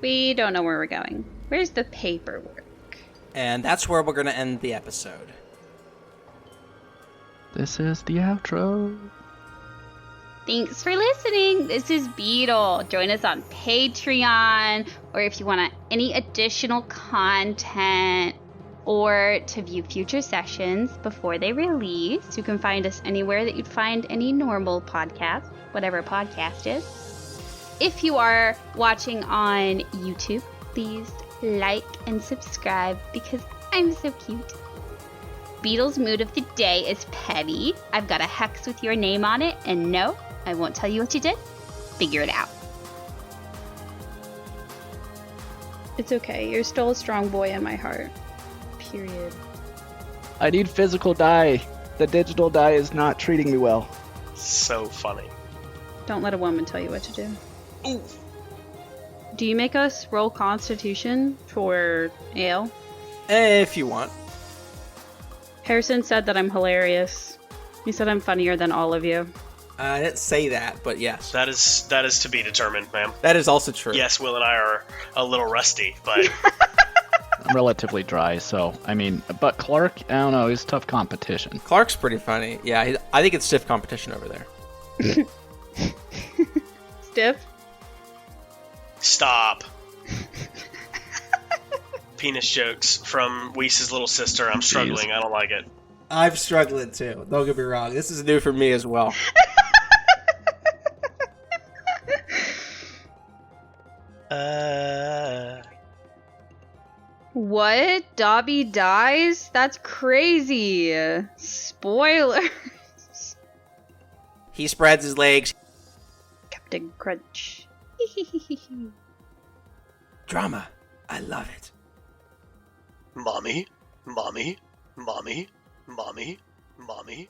We don't know where we're going. Where's the paperwork? And that's where we're going to end the episode. This is the outro. Thanks for listening. This is Beetle. Join us on Patreon, or if you want any additional content, or to view future sessions before they release. You can find us anywhere that you'd find any normal podcast, whatever a podcast is. If you are watching on YouTube, please like and subscribe because I'm so cute. Beetle's mood of the day is petty. I've got a hex with your name on it, and no, I won't tell you what you did. Figure it out. It's okay. You're still a strong boy in my heart. Period. I need physical die. The digital die is not treating me well. So funny. Don't let a woman tell you what to do. Ooh. Do you make us roll Constitution for ale? If you want. Harrison said that I'm hilarious. He said I'm funnier than all of you. I didn't say that, but yes. That is to be determined, ma'am. That is also true. Yes, Will and I are a little rusty, but I'm relatively dry, so, I mean, but Clark, I don't know, he's tough competition. Clark's pretty funny. Yeah, I think it's stiff competition over there. Stiff? stop. Penis jokes from Weiss's little sister. I'm struggling. I don't like it. I'm struggling too. Don't get me wrong. This is new for me as well. What? Dobby dies? That's crazy. Spoilers. He spreads his legs. Captain Crunch. Drama. I love it. Mommy, mommy, mommy, mommy, mommy.